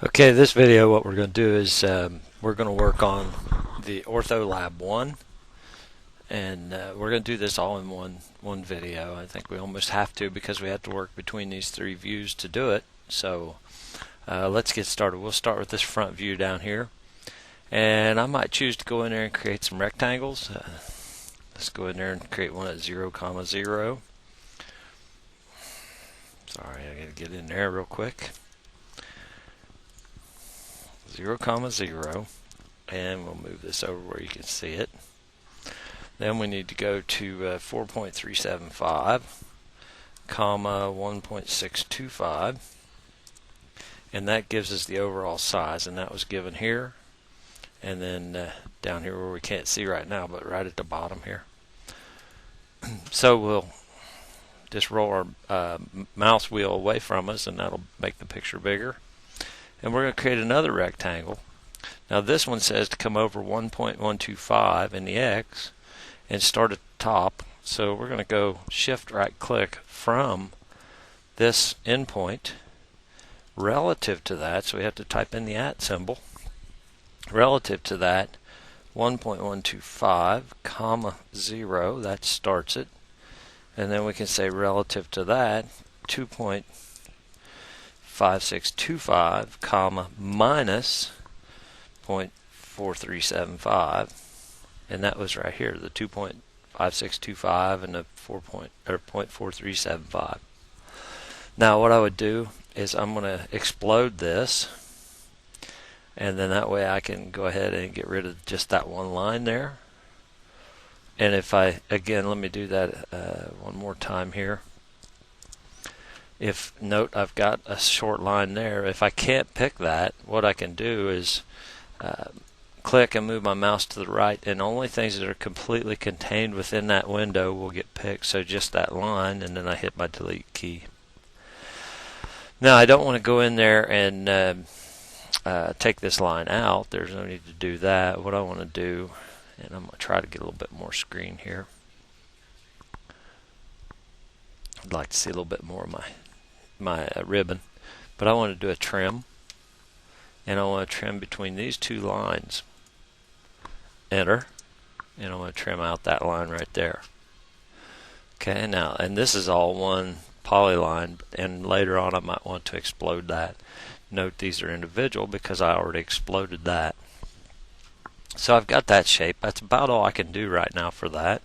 Okay, this video what we're going to do is we're going to work on the Ortho Lab 1, and we're going to do this all in one video. I think we almost have to because we have to work between these three views to do it. So let's get started. We'll start with this front view down here, and I might choose to go in there and create some rectangles. Let's go in there and create one at 0, 0. Sorry, I got to get in there real quick. 0, 0, and we'll move this over where you can see it. Then we need to go to 4.375, comma 1.625, and that gives us the overall size, and that was given here, and then down here where we can't see right now, but right at the bottom here. So we'll just roll our mouse wheel away from us, and that'll make the picture bigger. And we're going to create another rectangle. Now this one says to come over 1.125 in the X and start at the top. So we're going to go shift right click from this endpoint relative to that. So we have to type in the @ symbol. Relative to that 1.125 comma 0, that starts it. And then we can say relative to that 2.5625 comma minus 0.4375, and that was right here, the 2.5625 and the 0.4375. Now what I would do is I'm going to explode this, and then that way I can go ahead and get rid of just that one line there. And if I, again, let me do that one more time here. If note I've got a short line there, if I can't pick that, what I can do is click and move my mouse to the right, and only things that are completely contained within that window will get picked, so just that line, and then I hit my delete key. Now I don't want to go in there and take this line out. There's no need to do that. What I want to do, and I'm going to try to get a little bit more screen here. I'd like to see a little bit more of my ribbon, but I want to do a trim, and I want to trim between these two lines. Enter, and I want to trim out that line right there. Okay, now, and this is all one polyline, and later on I might want to explode that. Note these are individual because I already exploded that. So I've got that shape. That's about all I can do right now for that.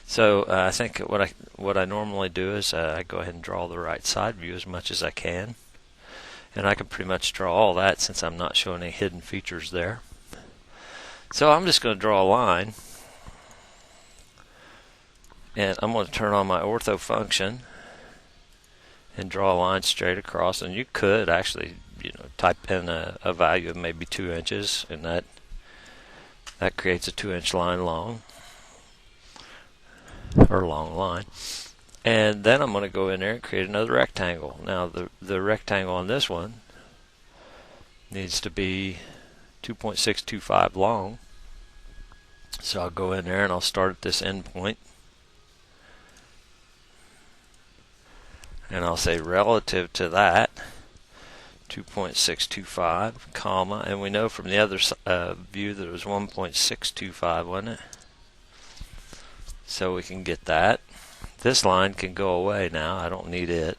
So I think what I normally do is I go ahead and draw the right side view as much as I can, and I can pretty much draw all that since I'm not showing any hidden features there. So I'm just going to draw a line, and I'm going to turn on my ortho function and draw a line straight across. And you could actually, type in a value of maybe 2 inches, and that creates a 2-inch line long. Or long line. And then I'm going to go in there and create another rectangle. Now the rectangle on this one needs to be 2.625 long. So I'll go in there and I'll start at this end point, and I'll say relative to that 2.625 comma, and we know from the other view that it was 1.625, wasn't it? So we can get that. This line can go away now. I don't need it.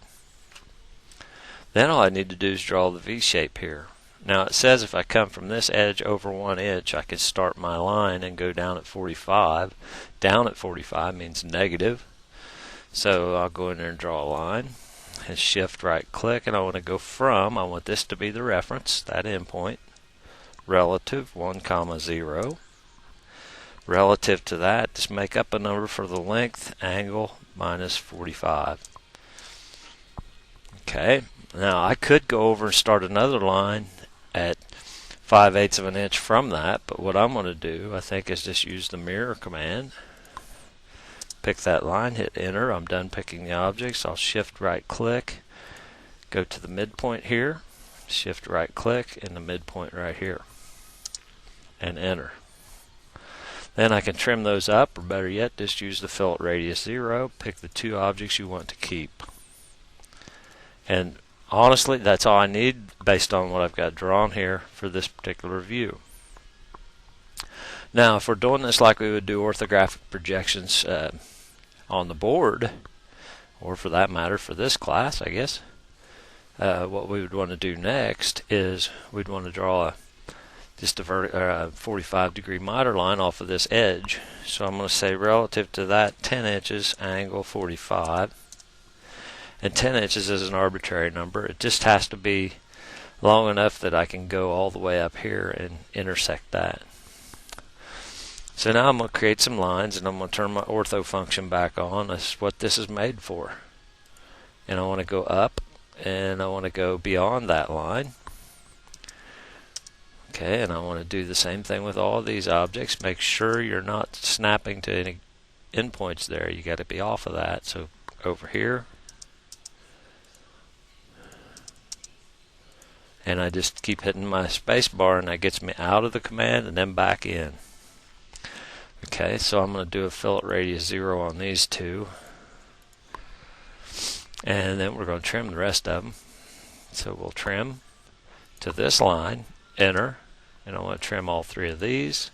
Then all I need to do is draw the V shape here. Now it says if I come from this edge over 1 inch, I can start my line and go down at 45. Down at 45 means negative. So I'll go in there and draw a line and shift right click, and I want to go from, I want this to be the reference, that endpoint, relative 1, 0. Relative to that, just make up a number for the length, angle, minus 45. Okay, now I could go over and start another line at 5/8 of an inch from that, but what I'm going to do, I think, is just use the mirror command. Pick that line, hit enter. I'm done picking the objects. I'll shift right click, go to the midpoint here, shift right click, and the midpoint right here, and enter. Then I can trim those up, or better yet, just use the fillet radius 0, pick the 2 objects you want to keep. And honestly, that's all I need. based on what I've got drawn here for this particular view. Now, if we're doing this like we would do orthographic projections on the board, or for that matter for this class, I guess, what we would want to do next is we'd want to draw just a 45 degree miter line off of this edge. So I'm going to say relative to that 10 inches angle 45, and 10 inches is an arbitrary number. It just has to be long enough that I can go all the way up here and intersect that. So now I'm going to create some lines, and I'm going to turn my ortho function back on. That's what this is made for. And I want to go up, and I want to go beyond that line. Okay, and I want to do the same thing with all of these objects. Make sure you're not snapping to any endpoints there. You got to be off of that. So over here, and I just keep hitting my space bar, and that gets me out of the command and then back in. Okay, so I'm going to do a fillet radius 0 on these two, and then we're going to trim the rest of them. So we'll trim to this line, enter, and I want to trim all three of these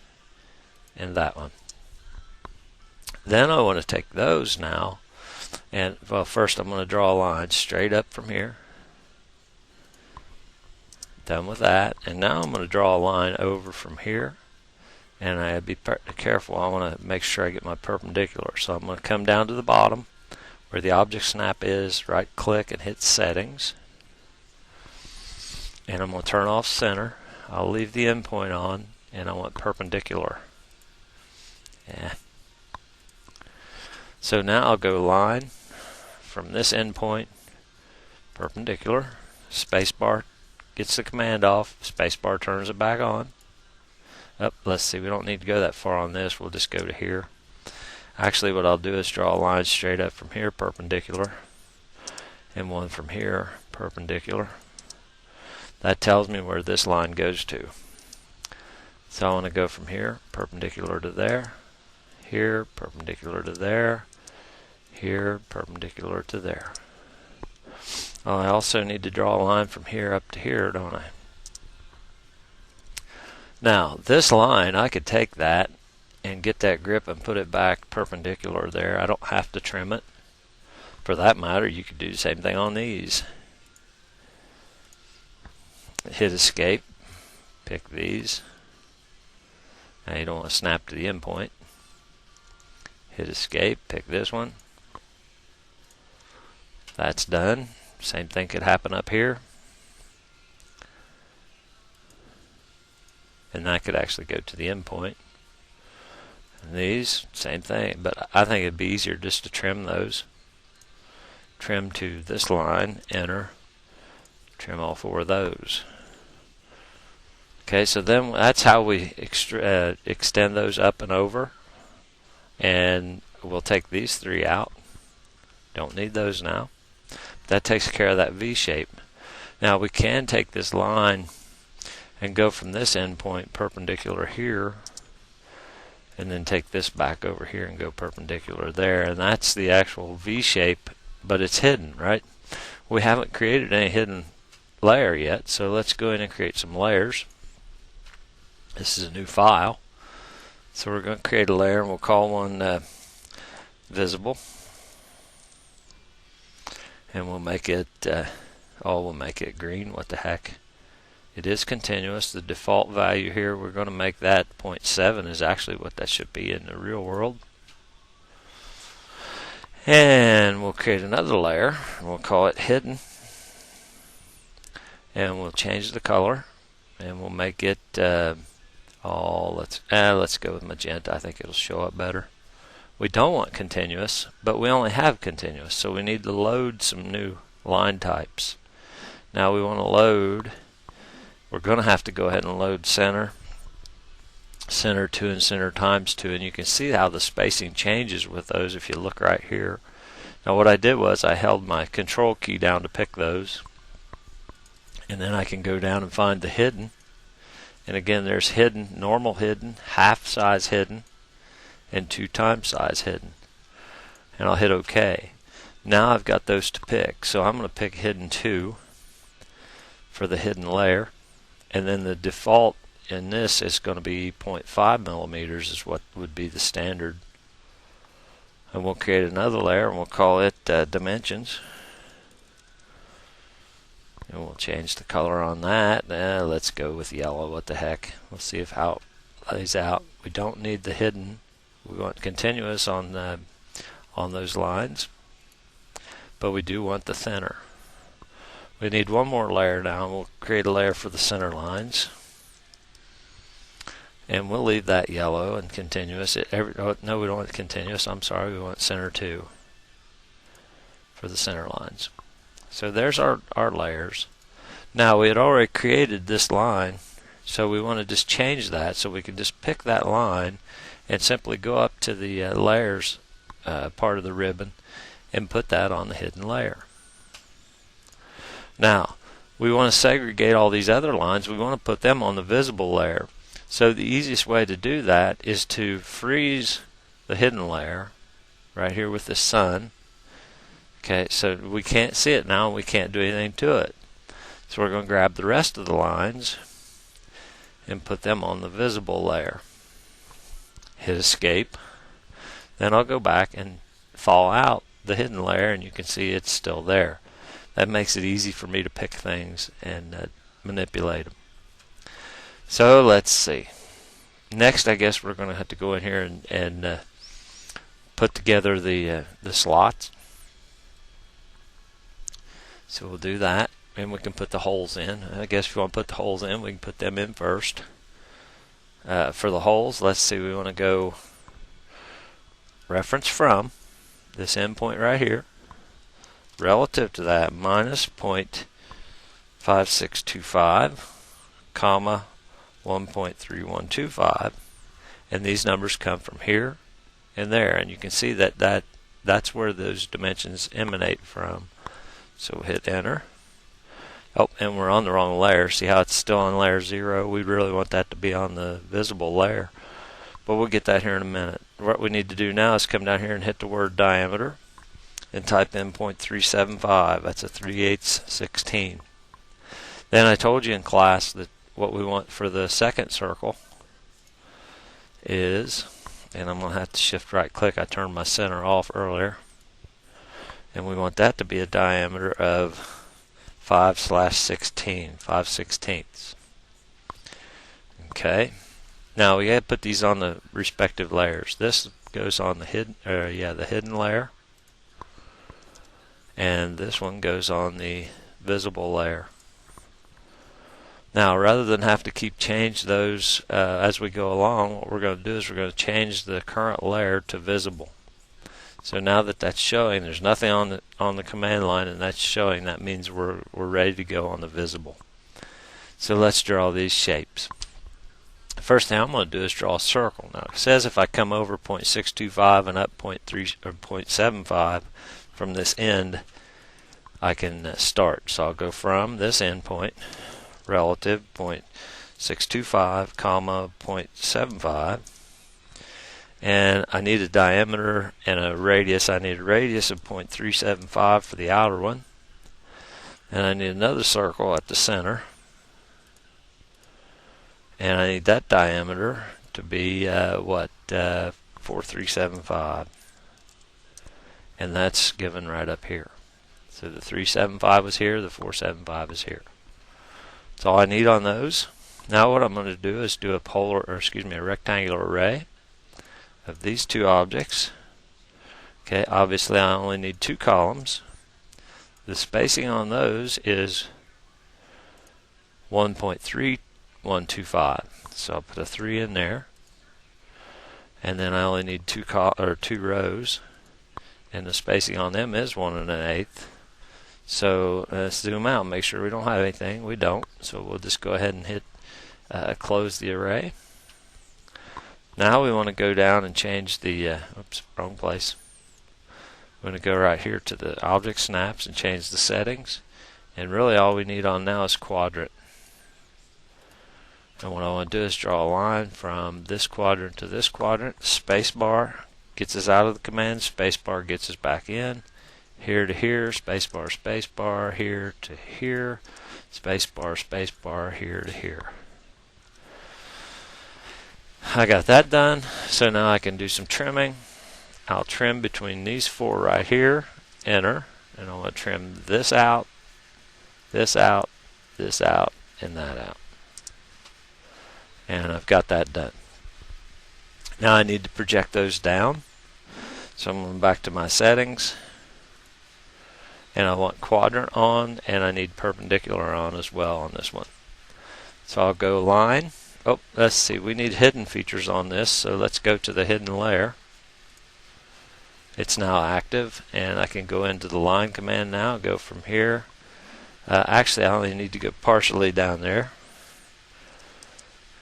and that one. Then I want to take those now, and well, first I'm going to draw a line straight up from here. Done with that, and now I'm going to draw a line over from here, and I have to be careful. I want to make sure I get my perpendicular. So I'm going to come down to the bottom where the object snap is, right click and hit settings, and I'm going to turn off center. I'll leave the endpoint on, and I want perpendicular. Yeah. So now I'll go line from this endpoint, perpendicular, spacebar gets the command off, spacebar turns it back on. Let's see, we don't need to go that far on this, we'll just go to here. Actually, what I'll do is draw a line straight up from here, perpendicular, and one from here, perpendicular. That tells me where this line goes to. So I want to go from here, perpendicular to there, here, perpendicular to there, here, perpendicular to there. I also need to draw a line from here up to here, don't I? Now, this line, I could take that and get that grip and put it back perpendicular there. I don't have to trim it. For that matter, you could do the same thing on these. Hit escape, pick these. Now you don't want to snap to the endpoint. Hit escape, pick this one. That's done. Same thing could happen up here. And that could actually go to the endpoint. And these, same thing, but I think it'd be easier just to trim those. Trim to this line, enter, trim all four of those. Okay, so then that's how we extend those up and over. And we'll take these three out. Don't need those now. That takes care of that V shape. Now we can take this line and go from this endpoint perpendicular here, and then take this back over here and go perpendicular there, and that's the actual V shape, but it's hidden, right? We haven't created any hidden layer yet, so let's go in and create some layers. This is a new file, so we're going to create a layer, and we'll call one visible, and we'll make it we'll make it green. What the heck? It is continuous. The default value here, we're going to make that 0.7 is actually what that should be in the real world. And we'll create another layer, and we'll call it hidden, and we'll change the color, and we'll make it let's go with magenta. I think it'll show up better. We don't want continuous, but we only have continuous, so we need to load some new line types. Now we want to load, we're going to have to go ahead and load center, center 2 and center times 2, and you can see how the spacing changes with those if you look right here. Now what I did was I held my control key down to pick those, and then I can go down and find the hidden, and again there's hidden, normal hidden, half size hidden, and 2 times size hidden, and I'll hit OK. Now I've got those to pick, so I'm going to pick hidden 2. for the hidden layer, and then the default in this is going to be 0.5 millimeters is what would be the standard. And we'll create another layer and we'll call it dimensions, and we'll change the color on that. Let's go with yellow. What the heck, we'll see how it lays out. We don't need the hidden, we want continuous on those lines, but we do want the thinner. We need one more layer now, and we'll create a layer for the center lines, and we'll leave that yellow and continuous. No, we don't want continuous, I'm sorry, we want center 2 for the center lines. So there's our layers. Now we had already created this line, so we want to just change that, so we can just pick that line and simply go up to the layers part of the ribbon and put that on the hidden layer. Now we want to segregate all these other lines. We want to put them on the visible layer. So the easiest way to do that is to freeze the hidden layer right here with the sun. Okay, so we can't see it now, and we can't do anything to it. So we're going to grab the rest of the lines and put them on the visible layer. Hit escape. Then I'll go back and thaw out the hidden layer, and you can see it's still there. That makes it easy for me to pick things and manipulate them. So let's see. Next, I guess we're going to have to go in here and put together the slots. So we'll do that, and we can put the holes in. I guess if you want to put the holes in, we can put them in first. For the holes, let's see, we want to go reference from this endpoint right here, relative to that, minus 0.5625, comma 1.3125, and these numbers come from here and there, and you can see that's where those dimensions emanate from. So we'll hit enter. Oh, and we're on the wrong layer. See how it's still on layer 0? We really want that to be on the visible layer, but we'll get that here in a minute. What we need to do now is come down here and hit the word diameter and type in 0.375. That's a 3/8 16. Then I told you in class that what we want for the second circle is, and I'm going to have to shift right click, I turned my center off earlier, and we want that to be a diameter of 5/16, 5/16. Okay, now we got to put these on the respective layers. This goes on the hidden layer, and this one goes on the visible layer. Now, rather than have to keep change those as we go along, what we're going to do is we're going to change the current layer to visible. So now that that's showing, there's nothing on the command line, and that's showing. That means we're ready to go on the visible. So let's draw these shapes. The first thing I'm going to do is draw a circle. Now it says if I come over 0.625 and up 0.3 or 0.75 from this end, I can start. So I'll go from this end point, relative 0.625, comma 0.75. And I need a diameter and a radius. I need a radius of 0.375 for the outer one, and I need another circle at the center, and I need that diameter to be 4.375, and that's given right up here. So the 375 is here, the 475 is here. That's all I need on those. Now what I'm going to do is do a rectangular array of these two objects. Okay, obviously I only need 2 columns. The spacing on those is 1.3125. So I'll put a 3 in there, and then I only need 2 rows, and the spacing on them is 1 1/8. So let's zoom out and make sure we don't have anything. We don't, so we'll just go ahead and hit close the array. Now we want to go down and change the, wrong place. We're going to go right here to the object snaps and change the settings. And really all we need on now is quadrant. And what I want to do is draw a line from this quadrant to this quadrant. Spacebar gets us out of the command, spacebar gets us back in, here to here, space bar, here to here, space bar, here to here. I got that done, so now I can do some trimming. I'll trim between these four right here, enter, and I'm going to trim this out, this out, this out, and that out. And I've got that done. Now I need to project those down. So I'm going back to my settings, and I want quadrant on, and I need perpendicular on as well on this one. So I'll go line. Oh, let's see, we need hidden features on this, so let's go to the hidden layer. It's now active, and I can go into the line command now, go from here. Actually, I only need to go partially down there.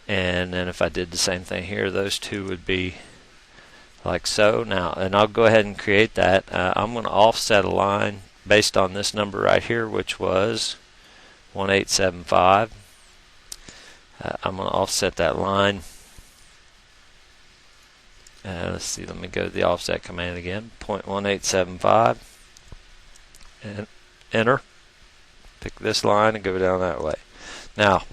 And then if I did the same thing here, those two would be like so. Now, and I'll go ahead and create that. I'm going to offset a line based on this number right here, which was 1875. I'm going to offset that line. Let's see, let me go to the offset command again, 0.1875, and enter. Pick this line and go down that way. Now,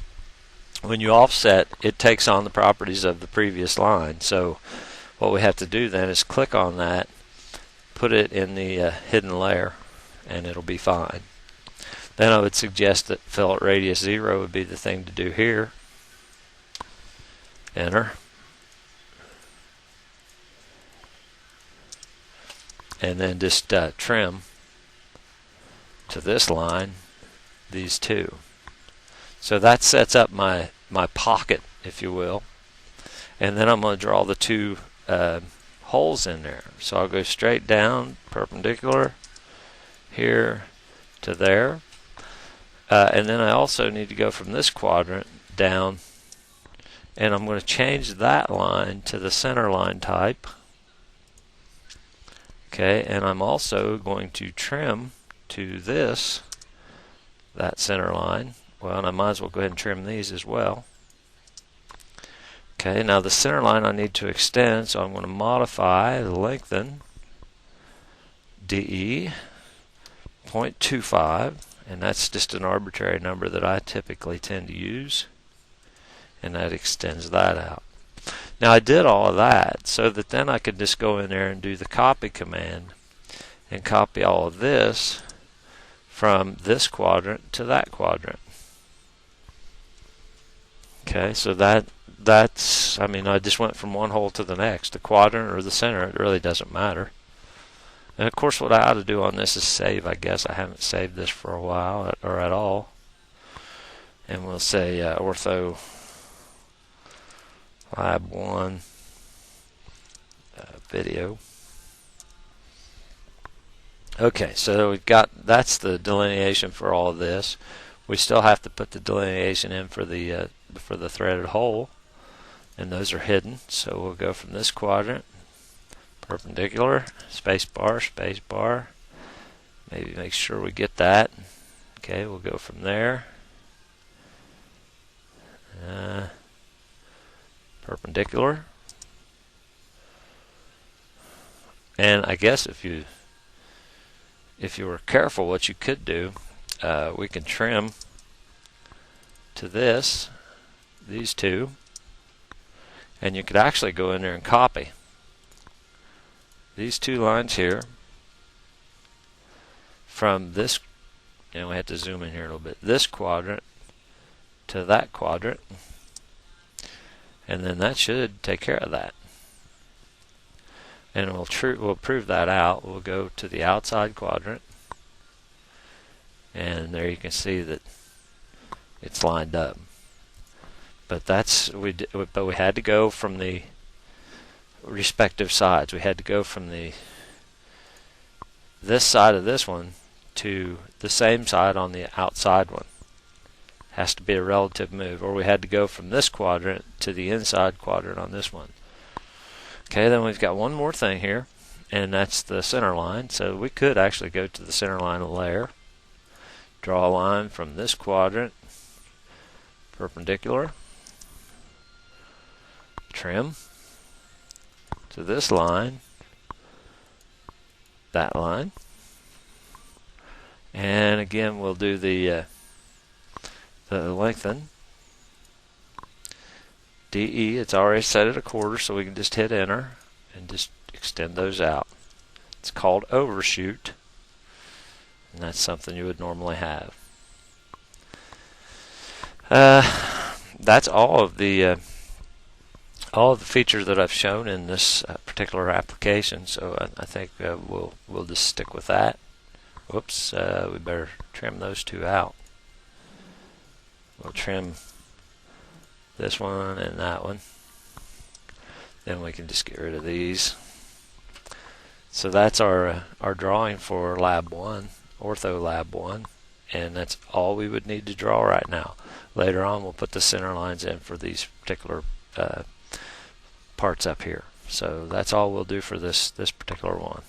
when you offset, it takes on the properties of the previous line. So what we have to do then is click on that, put it in the hidden layer, and it'll be fine. Then I would suggest that fillet radius 0 would be the thing to do here. Enter. And then just trim to this line these two. So that sets up my pocket, if you will. And then I'm going to draw the two holes in there. So I'll go straight down, perpendicular, here to there. And then I also need to go from this quadrant down, and I'm going to change that line to the center line type. Okay, and I'm also going to trim to this, that center line. Well, and I might as well go ahead and trim these as well. Okay, now the center line I need to extend, so I'm going to modify the lengthen DE 0.25, and that's just an arbitrary number that I typically tend to use, and that extends that out. Now I did all of that so that then I could just go in there and do the copy command and copy all of this from this quadrant to that quadrant. Okay, so that's, I mean, I just went from one hole to the next, the quadrant or the center, it really doesn't matter. And of course what I ought to do on this is save. I guess I haven't saved this for a while or at all. And we'll say Ortho Lab 1 video. Okay, so we've got, that's the delineation for all of this. We still have to put the delineation in for the threaded hole, and those are hidden. So we'll go from this quadrant, perpendicular, space bar. Maybe make sure we get that. Okay, we'll go from there. Perpendicular. And I guess if you were careful, what you could do, we can trim to these two, and you could actually go in there and copy these two lines here from this, and we have to zoom in here a little bit, this quadrant to that quadrant, and then that should take care of that. And we'll prove that out. We'll go to the outside quadrant, and there you can see that it's lined up. But we had to go from the respective sides. We had to go from this side of this one to the same side on the outside one. Has to be a relative move. Or we had to go from this quadrant to the inside quadrant on this one. Okay, then we've got one more thing here, and that's the center line. So we could actually go to the center line layer, draw a line from this quadrant, perpendicular, trim to this line, that line, And again, we'll do the lengthen. DE, it's already set at 1/4, so we can just hit enter and just extend those out. It's called overshoot, and that's something you would normally have. That's all of the features that I've shown in this particular application. So I think we'll just stick with that. Whoops, we better trim those two out. We'll trim this one and that one. Then we can just get rid of these. So that's our drawing for Lab 1, Ortho Lab 1, and that's all we would need to draw right now. Later on, we'll put the center lines in for these particular parts up here. So that's all we'll do for this particular one.